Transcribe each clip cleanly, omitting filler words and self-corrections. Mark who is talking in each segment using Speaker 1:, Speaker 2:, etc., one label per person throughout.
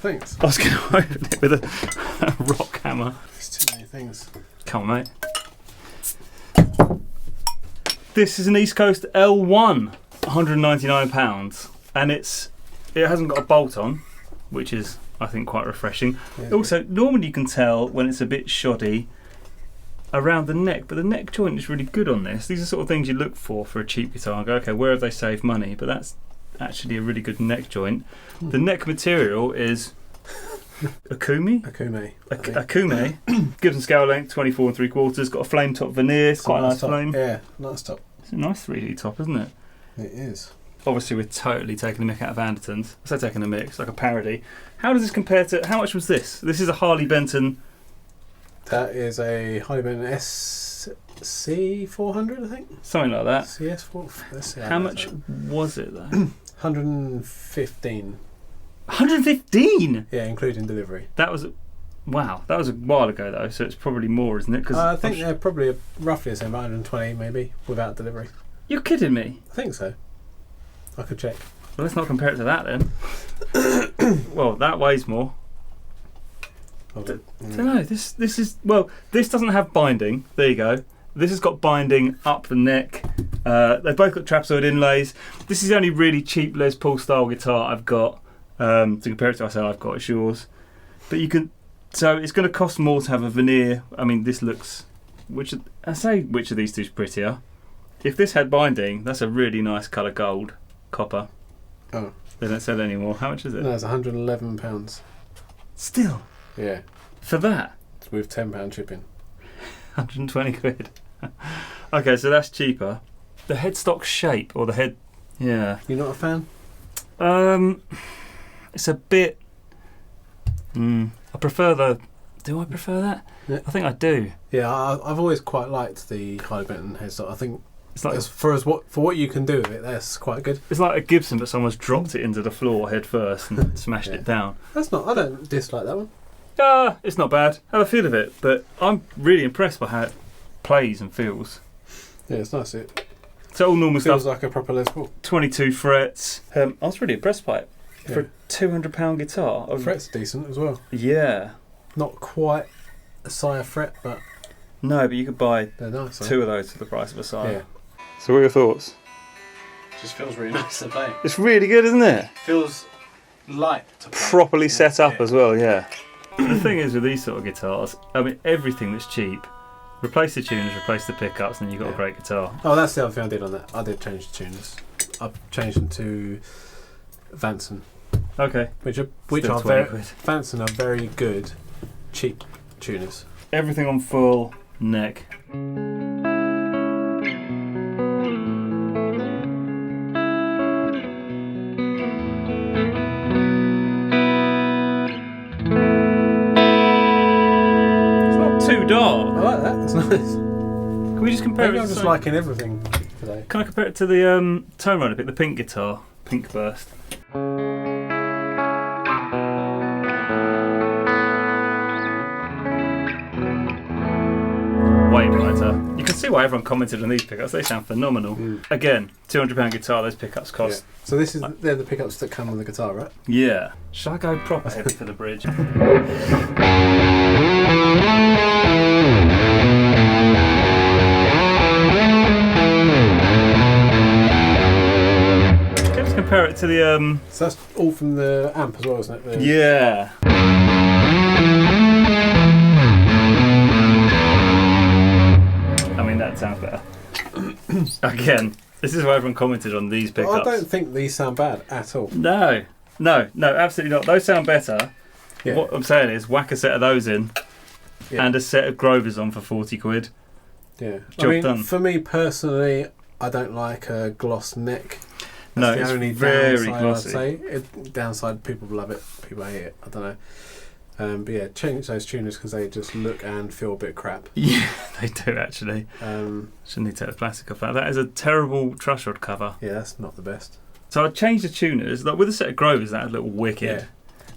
Speaker 1: Thanks.
Speaker 2: I was going to open it with a rock hammer.
Speaker 1: There's too many things.
Speaker 2: Come on, mate. This is an Eastcoast L1, £199, and it hasn't got a bolt on, which is, I think, quite refreshing. Yeah, also, normally you can tell when it's a bit shoddy around the neck, but the neck joint is really good on this. These are sort of things you look for a cheap guitar and go, okay, where have they saved money? But that's actually a really good neck joint. The neck material is Akume, Gibson scale length 24 3/4. Got a flame top veneer. It's quite a nice flame.
Speaker 1: Yeah, nice top.
Speaker 2: It's a nice 3D top, isn't it?
Speaker 1: It is.
Speaker 2: Obviously, we're totally taking the mick out of Andertons. I say taking the mick, it's like a parody. How does this compare to? How much was this? This is a Harley Benton.
Speaker 1: That is a Harley Benton SC 400, I think.
Speaker 2: Something like that.
Speaker 1: CS 400.
Speaker 2: How much was it though?
Speaker 1: 115.
Speaker 2: 115.
Speaker 1: Yeah, including delivery.
Speaker 2: That was, wow. That was a while ago though, so it's probably more, isn't it? 'Cause
Speaker 1: I think they're probably roughly the same, 120 maybe without delivery.
Speaker 2: You're kidding me?
Speaker 1: I think so. I could check.
Speaker 2: Well, let's not compare it to that then. Well, that weighs more. No, this is, well, this doesn't have binding. There you go. This has got binding up the neck. They've both got trapezoid inlays. This is the only really cheap Les Paul style guitar I've got. To compare it to, I say I've got, it's yours. But you can, so it's going to cost more to have a veneer. I mean, this looks, which of these two is prettier? If this had binding, that's a really nice colour gold, copper.
Speaker 1: Oh.
Speaker 2: They don't sell anymore. How much is it?
Speaker 1: No, it's £111.
Speaker 2: Still?
Speaker 1: Yeah.
Speaker 2: For that?
Speaker 1: It's with £10 shipping.
Speaker 2: 120 quid. Okay, so that's cheaper. The headstock shape, or the head, yeah.
Speaker 1: You're not a fan?
Speaker 2: It's a bit. I prefer the. Do I prefer that?
Speaker 1: Yeah.
Speaker 2: I think I do.
Speaker 1: Yeah, I've always quite liked the Harley Benton headstock. I think
Speaker 2: it's like
Speaker 1: for what you can do with it, that's quite good.
Speaker 2: It's like a Gibson, but someone's dropped it into the floor head first and smashed it down.
Speaker 1: That's not. I don't dislike that one.
Speaker 2: It's not bad. Have a feel of it, but I'm really impressed by how it plays and feels.
Speaker 1: Yeah, it's nice. It
Speaker 2: so all normal
Speaker 1: feels
Speaker 2: stuff.
Speaker 1: like a proper Les Paul.
Speaker 2: 22 frets. I was really impressed by it for a £200 guitar.
Speaker 1: Frets are decent as well.
Speaker 2: Yeah.
Speaker 1: Not quite a Sire fret, but
Speaker 2: no, but you could buy
Speaker 1: nice,
Speaker 2: two of those for the price of a Sire.
Speaker 1: Yeah.
Speaker 2: So what are your thoughts?
Speaker 1: It just feels really nice to play.
Speaker 2: It's really good, isn't it?
Speaker 1: Feels light to play.
Speaker 2: Properly set up as well, yeah. The thing is with these sort of guitars, I mean, everything that's cheap, replace the tuners, replace the pickups, and you've got a great guitar.
Speaker 1: Oh, that's the other thing I did on that. I did change the tuners. I've changed them to Vanson.
Speaker 2: Okay.
Speaker 1: Which are Vanson are very good, cheap tuners.
Speaker 2: Everything on full neck. Too dark.
Speaker 1: I like that. That's nice.
Speaker 2: Can we just compare
Speaker 1: Maybe
Speaker 2: it?
Speaker 1: I'm just liking everything today.
Speaker 2: Can I compare it to the Tone Runner pick, the pink guitar, Pink Burst? Way brighter. You can see why everyone commented on these pickups. They sound phenomenal. Again, £200 guitar. Those pickups cost.
Speaker 1: Yeah. So they're the pickups that come on the guitar, right?
Speaker 2: Yeah. Shall I go proper heavy for the bridge? Let's compare it to the
Speaker 1: So that's all from the amp as well, isn't it?
Speaker 2: Yeah. I mean, that sounds better. Again, this is why everyone commented on these pickups.
Speaker 1: Well, I don't think these sound bad at all.
Speaker 2: No, absolutely not. Those sound better.
Speaker 1: Yeah.
Speaker 2: What I'm saying is, whack a set of those in, and a set of Grovers on for 40 quid.
Speaker 1: Yeah.
Speaker 2: Job done.
Speaker 1: For me personally, I don't like a gloss neck.
Speaker 2: That's
Speaker 1: the
Speaker 2: it's
Speaker 1: only
Speaker 2: very
Speaker 1: downside,
Speaker 2: glossy.
Speaker 1: I'd say. Downside, people love it, people hate it. I don't know. But yeah, change those tuners because they just look and feel a bit crap.
Speaker 2: Yeah, they do actually. Shouldn't need to take the plastic off that. That is a terrible truss rod cover.
Speaker 1: Yeah, that's not the best.
Speaker 2: So I'd change the tuners. Like with a set of Grovers, that would look wicked.
Speaker 1: Yeah.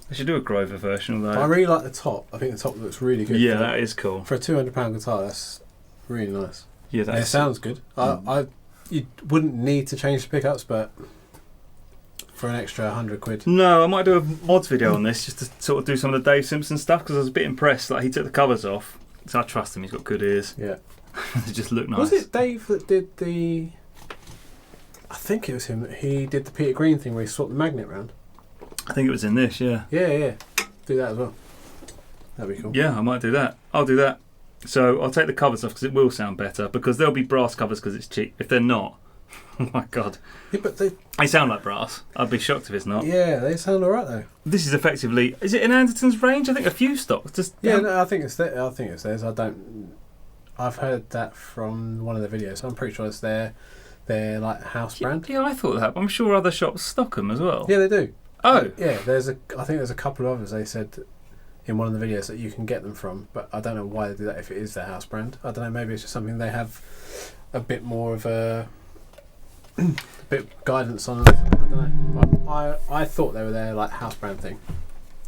Speaker 2: They should do a Grover version, although.
Speaker 1: But I really like the top. I think the top looks really good.
Speaker 2: Yeah, that is cool.
Speaker 1: For a £200 guitar, that's really nice.
Speaker 2: Yeah,
Speaker 1: it sounds good. You wouldn't need to change the pickups, but
Speaker 2: for
Speaker 1: an extra 100 quid?
Speaker 2: No, I might do a mods video on this just to sort of do some of the Dave Simpson stuff because I was a bit impressed. Like he took the covers off, so I trust him. He's got good ears.
Speaker 1: Yeah,
Speaker 2: they just look nice.
Speaker 1: Was it Dave that did the? I think it was him. He did the Peter Green thing where he swapped the magnet round.
Speaker 2: I think it was in this. Yeah.
Speaker 1: Yeah. Do that as well. That'd be cool.
Speaker 2: Yeah, I might do that. I'll do that. So I'll take the covers off because it will sound better. Because there'll be brass covers because it's cheap. If they're not, oh my god.
Speaker 1: Yeah, but
Speaker 2: they sound like brass. I'd be shocked if it's not.
Speaker 1: Yeah, they sound alright though.
Speaker 2: This is effectively. Is it in Anderton's range? I think a few stocks. Just
Speaker 1: no, I think it's theirs. I've heard that from one of the videos. I'm pretty sure it's their like house brand.
Speaker 2: Yeah, I thought that. But I'm sure other shops stock them as well.
Speaker 1: Yeah, they do.
Speaker 2: Oh.
Speaker 1: Yeah, I think there's a couple of others they said in one of the videos that you can get them from, but I don't know why they do that if it is their house brand. I don't know, maybe it's just something they have a bit more of a bit of guidance on. I don't know. I thought they were their like house brand thing.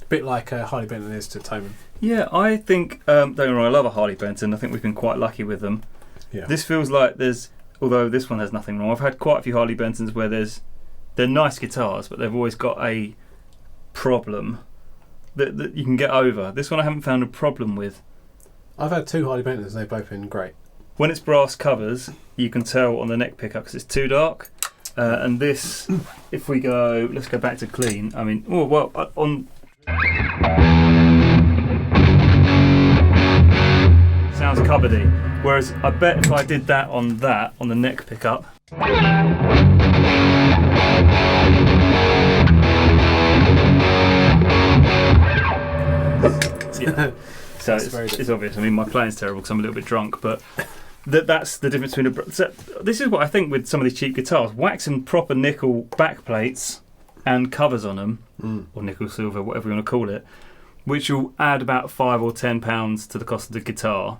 Speaker 1: A bit like Harley Benton is to Toman.
Speaker 2: Yeah, I think, don't get me wrong, I love a Harley Benton. I think we've been quite lucky with them.
Speaker 1: Yeah.
Speaker 2: This feels like although this one has nothing wrong, I've had quite a few Harley Bentons where they're nice guitars, but they've always got a problem that you can get over. This one I haven't found a problem with.
Speaker 1: I've had two Harley Bentons and they've both been great.
Speaker 2: When it's brass covers, you can tell on the neck pickup because it's too dark. And this, if we go, let's go back to clean. I mean, on sounds cupboardy. Whereas I bet if I did that on the neck pickup. Yeah. So it's obvious. I mean, my playing's terrible because I'm a little bit drunk, but that's the difference between so this is what I think with some of these cheap guitars. Wax and proper nickel back plates and covers on them, or nickel silver, whatever you want to call it, which will add about £5 or £10 to the cost of the guitar,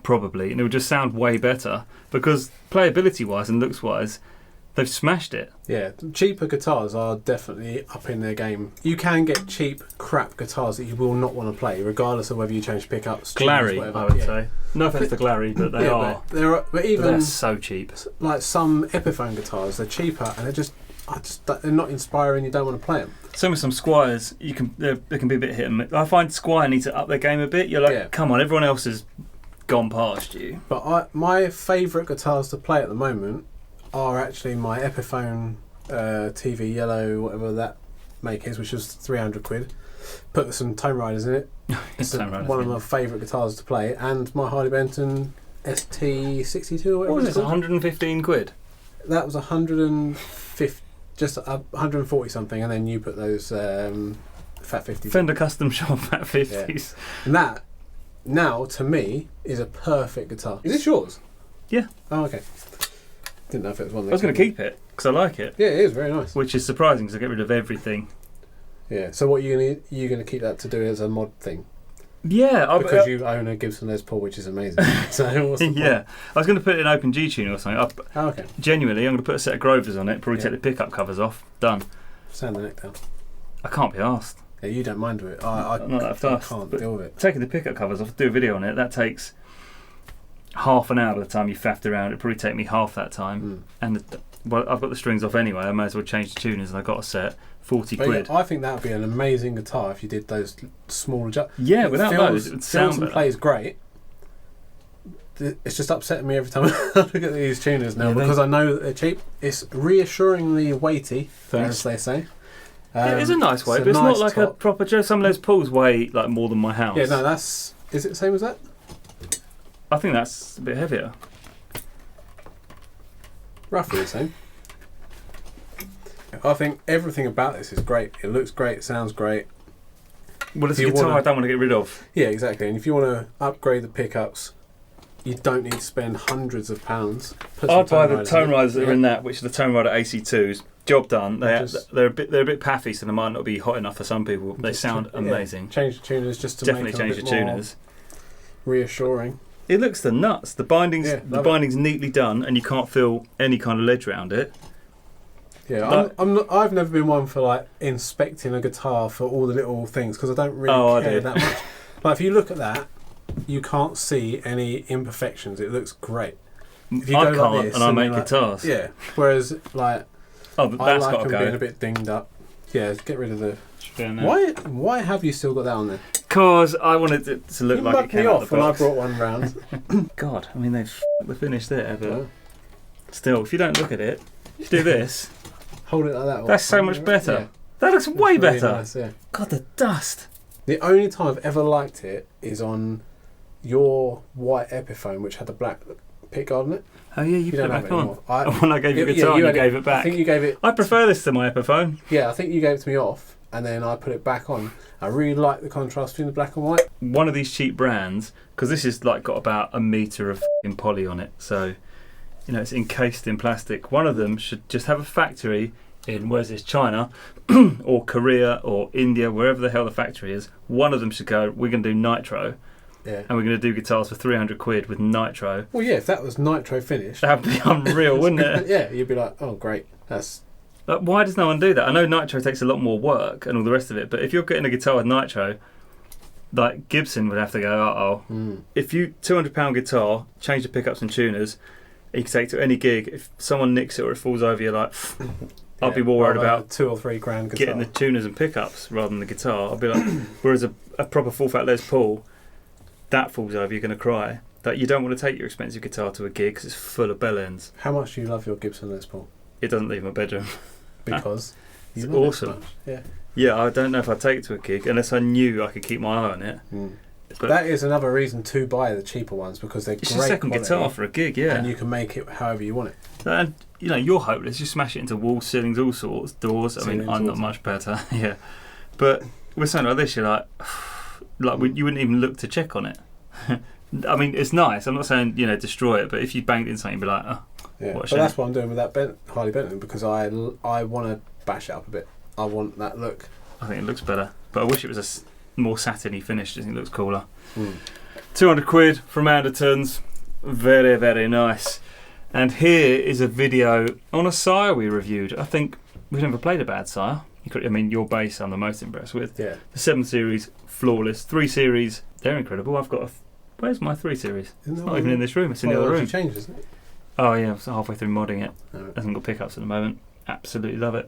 Speaker 2: probably, and it will just sound way better because playability-wise and looks-wise, they've smashed it.
Speaker 1: Yeah, cheaper guitars are definitely up in their game. You can get cheap, crap guitars that you will not want to play, regardless of whether you change pickups,
Speaker 2: Glary,
Speaker 1: tunes, whatever.
Speaker 2: I would say. No offense to Glary, but they are.
Speaker 1: But even
Speaker 2: they're so cheap.
Speaker 1: Like some Epiphone guitars, they're cheaper and they're not inspiring. You don't want to play them.
Speaker 2: Same with some Squires. They can be a bit hit and miss. I find Squire need to up their game a bit. You're like, come on, everyone else has gone past you.
Speaker 1: But my favourite guitars to play at the moment are actually my Epiphone TV Yellow, whatever that make is, which is 300 quid. Put some Tone Riders in it. It's one of my favourite guitars to play, and my Harley Benton ST62 or whatever.
Speaker 2: What was it? 115 quid.
Speaker 1: That was 150, just 140 something, and then you put those Fat 50s.
Speaker 2: Fender Custom Shop Fat 50s.
Speaker 1: Yeah. And that now to me is a perfect guitar. Is this yours?
Speaker 2: Yeah.
Speaker 1: Oh, okay. Didn't know if it was one.
Speaker 2: I was going to keep it because I like it.
Speaker 1: Yeah, it is very nice.
Speaker 2: Which is surprising because I get rid of everything.
Speaker 1: Yeah. So what you gonna keep that to do as a mod thing?
Speaker 2: Yeah,
Speaker 1: because you own a Gibson Les Paul, which is amazing. So what's the point?
Speaker 2: Yeah, I was going to put it in Open G tuning or something.
Speaker 1: Okay.
Speaker 2: Genuinely, I'm going to put a set of Grovers on it. Probably take the pickup covers off. Done.
Speaker 1: Sand the neck down.
Speaker 2: I can't be arsed.
Speaker 1: Yeah, you don't mind with it. I can't deal with it.
Speaker 2: Taking the pickup covers off, do a video on it. That takes half an hour by the time you faffed around. It'd probably take me half that time. And I've got the strings off anyway. I may as well change the tuners, and I got a set. 40 quid.
Speaker 1: Yeah, I think that would be an amazing guitar if you did those small adjustments.
Speaker 2: Yeah, without those, it would sound better.
Speaker 1: Plays great. It's just upsetting me every time I look at these tuners now because I know that they're cheap. It's reassuringly weighty, as they say.
Speaker 2: It is a nice weight, but it's not like a proper. Some Les Pauls weigh like more than my house.
Speaker 1: Yeah, no, is it the same as that?
Speaker 2: I think that's a bit heavier.
Speaker 1: Roughly the same. I think everything about this is great. It looks great. It sounds great.
Speaker 2: Well, it's a guitar I don't want to get rid of.
Speaker 1: Yeah, exactly. And if you want to upgrade the pickups, you don't need to spend hundreds of pounds.
Speaker 2: I'd buy the Tone Riders that are in that, which are the Tone Rider AC2s. Job done. They're a bit paffy, so they might not be hot enough for some people. They sound amazing.
Speaker 1: Change the tuners just to
Speaker 2: definitely
Speaker 1: make them
Speaker 2: change the tuners.
Speaker 1: Reassuring.
Speaker 2: It looks the nuts. The binding's neatly done, and you can't feel any kind of ledge around it.
Speaker 1: Yeah, I've never been one for like inspecting a guitar for all the little things because I don't really care that much. Like if you look at that, you can't see any imperfections. It looks great. If you
Speaker 2: I can't, and I make guitars.
Speaker 1: Yeah. Whereas like
Speaker 2: Oh, that's
Speaker 1: I like
Speaker 2: got to
Speaker 1: them being
Speaker 2: go.
Speaker 1: a bit dinged up. Yeah, get rid of the.
Speaker 2: Fair enough.
Speaker 1: Why have you still got that on there?
Speaker 2: Because I wanted it to look
Speaker 1: You
Speaker 2: like it
Speaker 1: mugged me
Speaker 2: came out
Speaker 1: off
Speaker 2: of the
Speaker 1: when I
Speaker 2: box.
Speaker 1: brought one round.
Speaker 2: God, I mean, they've f***ed the finish there, but
Speaker 1: Well,
Speaker 2: still, if you don't look at it, you do this.
Speaker 1: hold it like that.
Speaker 2: That's so much better.
Speaker 1: Yeah.
Speaker 2: That looks way
Speaker 1: Really
Speaker 2: better.
Speaker 1: nice, yeah.
Speaker 2: God, the dust.
Speaker 1: The only time I've ever liked it is on your white Epiphone, which had the black pickguard on it.
Speaker 2: Oh yeah, you put it
Speaker 1: don't have
Speaker 2: back
Speaker 1: it
Speaker 2: on.
Speaker 1: anymore.
Speaker 2: When I gave you guitar, you
Speaker 1: had
Speaker 2: gave it back.
Speaker 1: I think you gave it.
Speaker 2: I prefer this to my Epiphone.
Speaker 1: Yeah, I think you gave it to me off, and then I put it back on. I really like the contrast between the black and white.
Speaker 2: One of these cheap brands, because this has like got about a metre of f***ing poly on it, so you know it's encased in plastic. One of them should just have a factory in, where's this, China or Korea or India, wherever the hell the factory is. One of them should go, we're going to do nitro,
Speaker 1: Yeah.
Speaker 2: and we're going to do guitars for 300 quid with nitro.
Speaker 1: Well, yeah, if that was nitro finished.
Speaker 2: That'd be unreal, wouldn't it?
Speaker 1: Yeah, you'd be like, oh, great. That's.
Speaker 2: Like, why does no one do that? I know nitro takes a lot more work and all the rest of it, but if you're getting a guitar with nitro, like Gibson would have to go, If you £200 guitar, change the pickups and tuners, you can take it to any gig. If someone nicks it or it falls over, you're like, I'll be more worried about
Speaker 1: $2 or $3 grand guitar.
Speaker 2: getting the tuners and pickups rather than the guitar. I'll be like, whereas a proper full fat Les Paul, that falls over, you're going to cry. That you don't want to take your expensive guitar to a gig because it's full of bell ends.
Speaker 1: How much do you love your Gibson Les Paul?
Speaker 2: It doesn't leave my bedroom.
Speaker 1: Because
Speaker 2: It's
Speaker 1: you love it so
Speaker 2: awesome.
Speaker 1: much. Yeah.
Speaker 2: Yeah, I don't know if I'd take it to a gig unless I knew I could keep my eye on it. But
Speaker 1: That is another reason to buy the cheaper ones, because they're
Speaker 2: it's
Speaker 1: great
Speaker 2: your second
Speaker 1: quality,
Speaker 2: guitar for a gig, yeah.
Speaker 1: and you can make it however you want it.
Speaker 2: And you know, you're hopeless. You smash it into walls, ceilings, all sorts, doors. I mean,
Speaker 1: Ceilings,
Speaker 2: I'm not
Speaker 1: all
Speaker 2: much better. Yeah, but with something like this, you're like you wouldn't even look to check on it. I mean, it's nice. I'm not saying destroy it, but if you banged it in something, you'd be like, oh,
Speaker 1: Yeah,
Speaker 2: what a
Speaker 1: but
Speaker 2: shame.
Speaker 1: that's what I'm doing with that Harley Benton, because I want to bash it up a bit. I want that look.
Speaker 2: I think it looks better, but I wish it was a more satiny finish. I think it looks cooler. 200 quid from Andertons, very very nice. And here is a video on a Sire we reviewed. I think we've never played a bad Sire. Your bass I'm the most impressed with.
Speaker 1: Yeah.
Speaker 2: The 7 Series, flawless. 3 Series, they're incredible. I've got where's my 3 Series? It's not even in this room, it's in the other room.
Speaker 1: Changed, isn't it?
Speaker 2: Oh yeah, I was halfway through modding it.
Speaker 1: Oh.
Speaker 2: Hasn't got pickups at the moment. Absolutely love it.